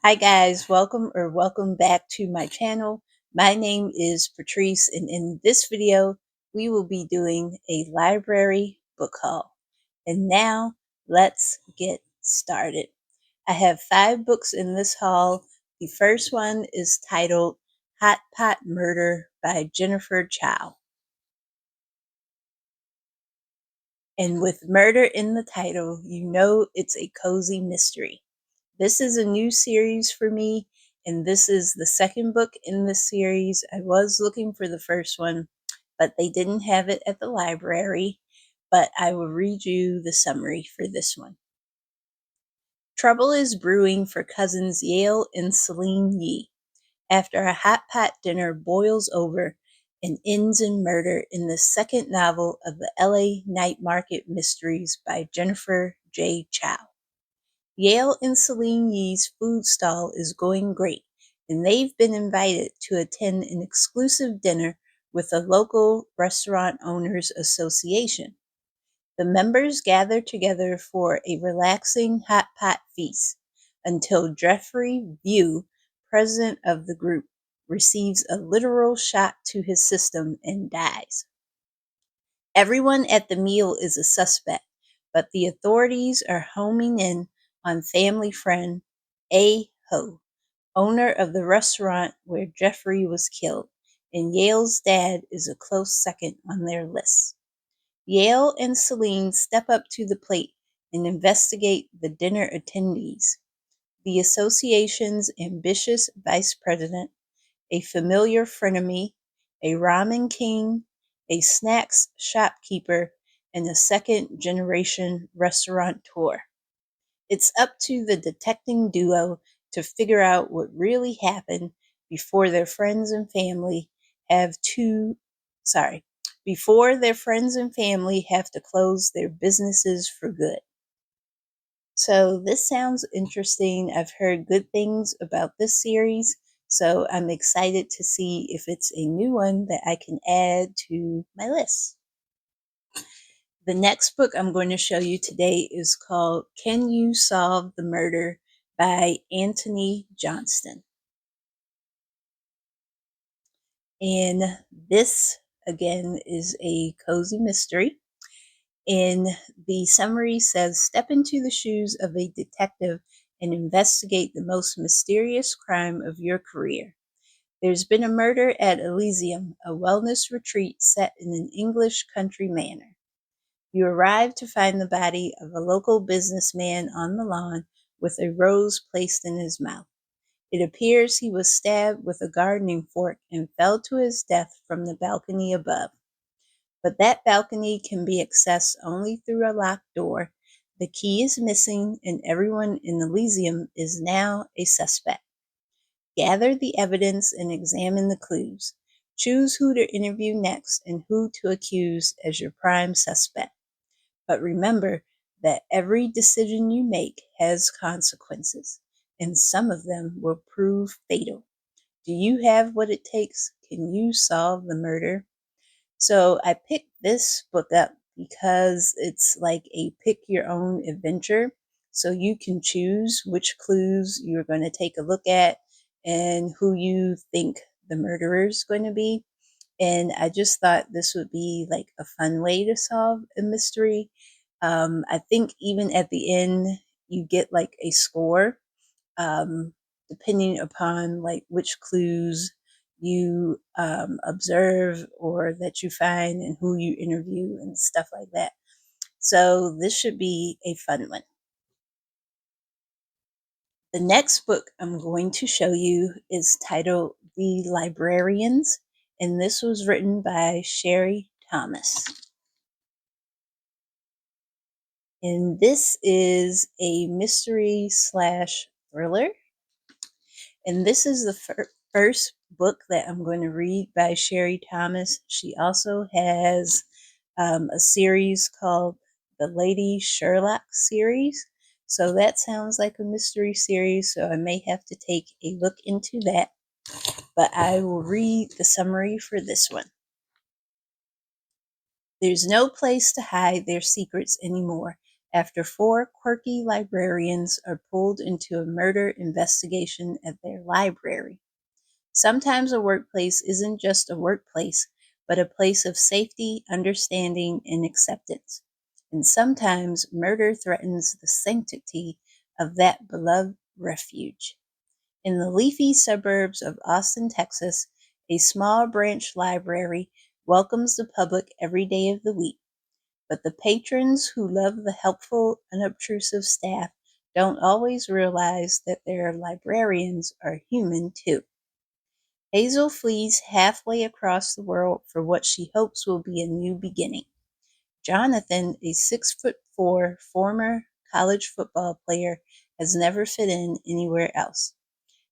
Hi guys, welcome back to my channel. My name is Patrice, and in this video we will be doing a library book haul. And now let's get started. I have 5 books in this haul. The first one is titled Hot Pot Murder by Jennifer Chow. And with murder in the title, you know it's a cozy mystery. This is a new series for me, and this is the second book in the series. I was looking for the first one, but they didn't have it at the library. But I will read you the summary for this one. Trouble is brewing for cousins Yale and Celine Yee after a hot pot dinner boils over and ends in murder in the second novel of the LA Night Market Mysteries by Jennifer J. Chow. Yale and Celine Yee's food stall is going great, and they've been invited to attend an exclusive dinner with the local Restaurant Owners Association. The members gather together for a relaxing hot pot feast until Jeffrey View, president of the group, receives a literal shock to his system and dies. Everyone at the meal is a suspect, but the authorities are homing in on family friend A. Ho, owner of the restaurant where Jeffrey was killed, and Yale's dad is a close second on their list. Yale and Celine step up to the plate and investigate the dinner attendees. The association's ambitious vice president, a familiar frenemy, a ramen king, a snacks shopkeeper, and a second-generation restaurateur. It's up to the detecting duo to figure out what really happened before their friends and family have to, before their friends and family have to close their businesses for good. So this sounds interesting. I've heard good things about this series, so I'm excited to see if it's a new one that I can add to my list. The next book I'm going to show you today is called Can You Solve the Murder by Antony Johnston. And this, again, is a cozy mystery. And the summary says, step into the shoes of a detective and investigate the most mysterious crime of your career. There's been a murder at Elysium, a wellness retreat set in an English country manor. You arrive to find the body of a local businessman on the lawn with a rose placed in his mouth. It appears he was stabbed with a gardening fork and fell to his death from the balcony above. But that balcony can be accessed only through a locked door. The key is missing, and everyone in Elysium is now a suspect. Gather the evidence and examine the clues. Choose who to interview next and who to accuse as your prime suspect. But remember that every decision you make has consequences, and some of them will prove fatal. Do you have what it takes? Can you solve the murder? So I picked this book up because it's like a pick your own adventure. So you can choose which clues you're going to take a look at and who you think the murderer is going to be. And I just thought this would be like a fun way to solve a mystery. I think even at the end, you get like a score, depending upon like which clues you observe or that you find and who you interview and stuff like that. So this should be a fun one. The next book I'm going to show you is titled The Librarians, and this was written by Sherry Thomas. And this is a mystery slash thriller. And this is the first book that I'm going to read by Sherry Thomas. She also has a series called the Lady Sherlock series. So that sounds like a mystery series, so I may have to take a look into that. But I will read the summary for this one. There's no place to hide their secrets anymore after four quirky librarians are pulled into a murder investigation at their library. Sometimes a workplace isn't just a workplace, but a place of safety, understanding, and acceptance. And sometimes murder threatens the sanctity of that beloved refuge. In the leafy suburbs of Austin, Texas, a small branch library welcomes the public every day of the week. But the patrons who love the helpful, unobtrusive staff don't always realize that their librarians are human too. Hazel flees halfway across the world for what she hopes will be a new beginning. Jonathan, a 6'4" former college football player, has never fit in anywhere else.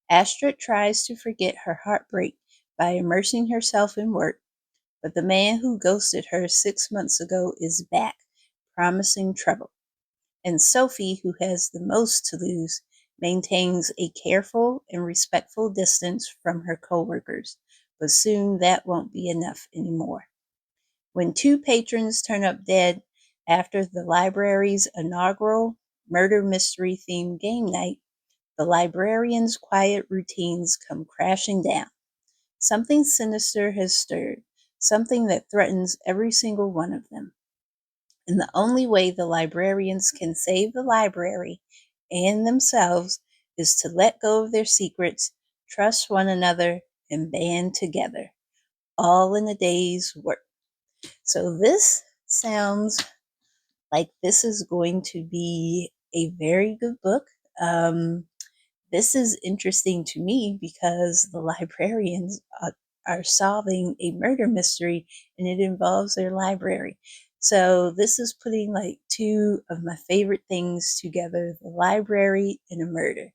Astrid tries to forget her heartbreak by immersing herself in work, but the man who ghosted her 6 months ago is back, promising trouble. And Sophie, who has the most to lose, maintains a careful and respectful distance from her coworkers, but soon that won't be enough anymore. When two patrons turn up dead after the library's inaugural murder mystery themed game night, the librarians' quiet routines come crashing down. Something sinister has stirred, something that threatens every single one of them. And the only way the librarians can save the library and themselves is to let go of their secrets, trust one another, and band together, all in a day's work. So this sounds like this is going to be a very good book. This is interesting to me because the librarians are solving a murder mystery and it involves their library. So this is putting like two of my favorite things together, the library and a murder.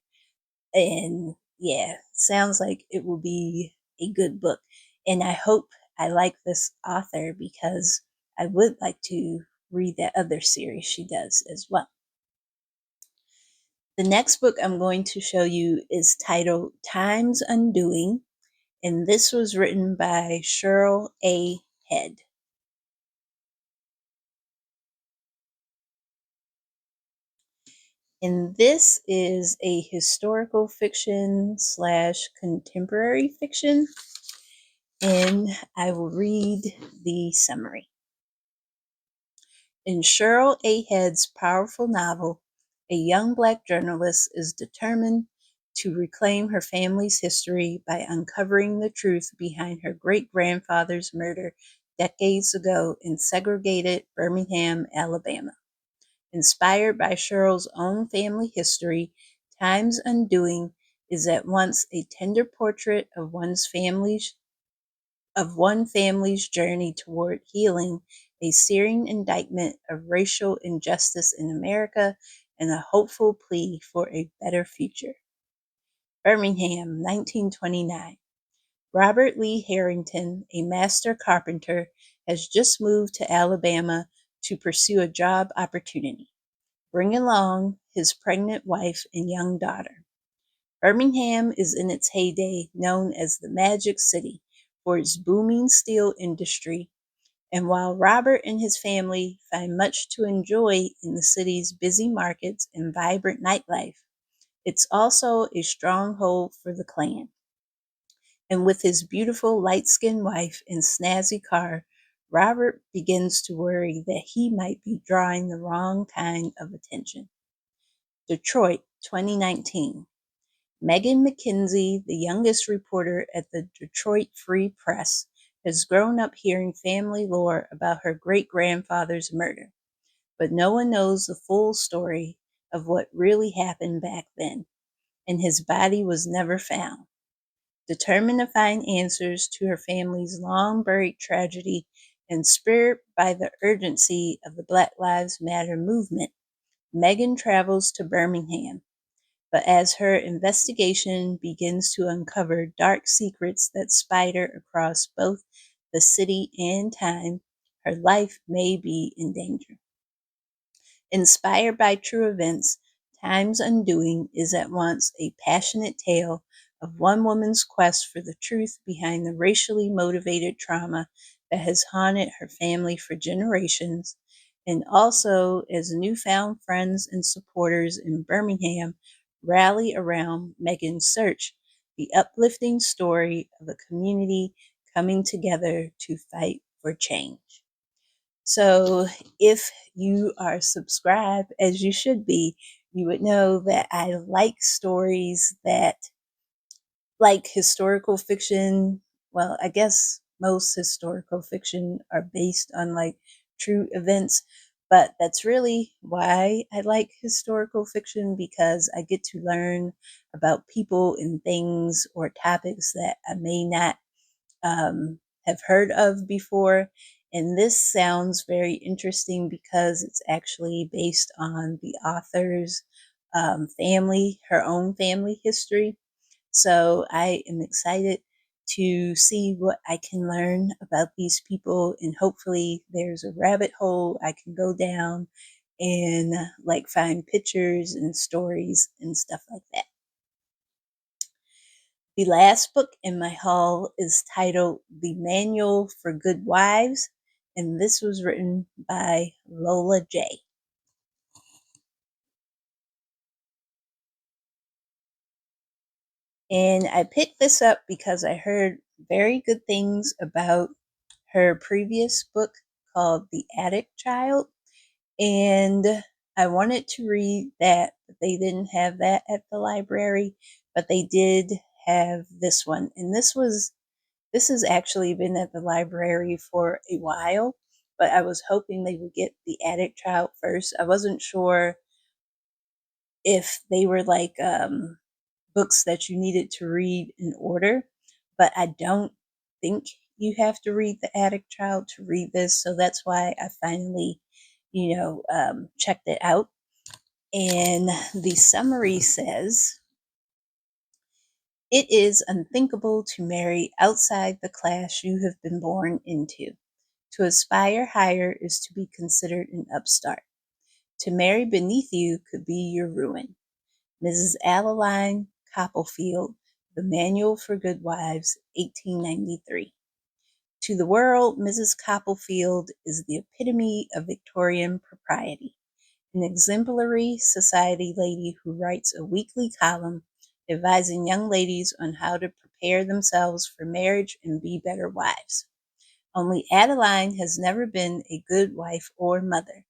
And yeah, sounds like it will be a good book. And I hope I like this author because I would like to read that other series she does as well. The next book I'm going to show you is titled Time's Undoing, and this was written by Cheryl A. Head. And this is a historical fiction / contemporary fiction, and I will read the summary. In Cheryl A. Head's powerful novel, a young Black journalist is determined to reclaim her family's history by uncovering the truth behind her great-grandfather's murder decades ago in segregated Birmingham, Alabama. Inspired by Cheryl's own family history, Time's Undoing is at once a tender portrait of one family's journey toward healing, a searing indictment of racial injustice in America, and a hopeful plea for a better future. Birmingham, 1929. Robert Lee Harrington, a master carpenter, has just moved to Alabama to pursue a job opportunity. Bring along his pregnant wife and young daughter. Birmingham is in its heyday, known as the Magic City for its booming steel industry, and while Robert and his family find much to enjoy in the city's busy markets and vibrant nightlife, it's also a stronghold for the Klan. And with his beautiful light-skinned wife and snazzy car, Robert begins to worry that he might be drawing the wrong kind of attention. Detroit, 2019. Megan McKenzie, the youngest reporter at the Detroit Free Press, has grown up hearing family lore about her great-grandfather's murder, but no one knows the full story of what really happened back then, and his body was never found. Determined to find answers to her family's long-buried tragedy and spurred by the urgency of the Black Lives Matter movement, Megan travels to Birmingham. But as her investigation begins to uncover dark secrets that spider across both the city and time, her life may be in danger. Inspired by true events, Time's Undoing is at once a passionate tale of one woman's quest for the truth behind the racially motivated trauma that has haunted her family for generations, and also as newfound friends and supporters in Birmingham rally around Megan's search, the uplifting story of a community coming together to fight for change. So, if you are subscribed, as you should be, you would know that I like stories that, like historical fiction. Well, I guess most historical fiction are based on like true events, but that's really why I like historical fiction, because I get to learn about people and things or topics that I may not have heard of before. And this sounds very interesting because it's actually based on the author's family, her own family history. So I am excited to see what I can learn about these people, and hopefully there's a rabbit hole I can go down and like find pictures and stories and stuff like that. The last book in my haul is titled The Manual for Good Wives, and this was written by Lola Jaye. And I picked this up because I heard very good things about her previous book called The Attic Child. And I wanted to read that, but they didn't have that at the library, but they did have this one. And this has actually been at the library for a while, but I was hoping they would get The Attic Child first. I wasn't sure if they were like books that you needed to read in order, but I don't think you have to read The Attic Child to read this. So that's why I finally, checked it out. And the summary says, it is unthinkable to marry outside the class you have been born into. To aspire higher is to be considered an upstart. To marry beneath you could be your ruin. Mrs. Adeline Copperfield, The Manual for Good Wives, 1893. To the world, Mrs. Copperfield is the epitome of Victorian propriety, an exemplary society lady who writes a weekly column advising young ladies on how to prepare themselves for marriage and be better wives. Only Adeline has never been a good wife or mother.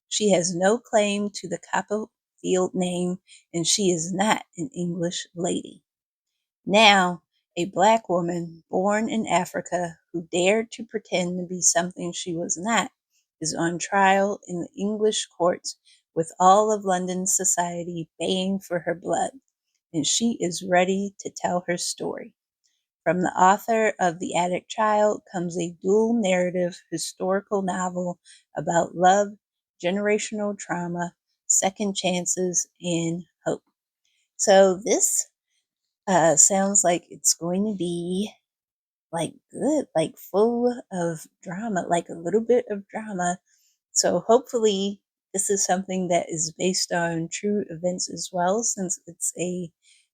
She has no claim to the Copperfield name, and she is not an English lady. Now, a black woman born in Africa who dared to pretend to be something she was not is on trial in the English courts with all of London's society baying for her blood, and she is ready to tell her story. From the author of The Attic Child comes a dual narrative historical novel about love, generational trauma, second chances, and hope. So this sounds like it's going to be like good, like full of drama, like a little bit of drama. So hopefully this is something that is based on true events as well, since it's a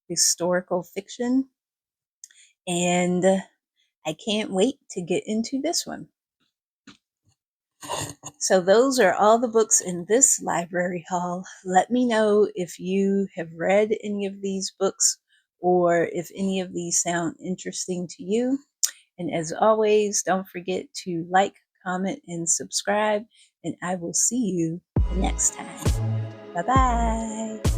historical fiction. And I can't wait to get into this one. So those are all the books in this library haul. Let me know if you have read any of these books or if any of these sound interesting to you. And as always, don't forget to like, comment, and subscribe. And I will see you next time. Bye-bye.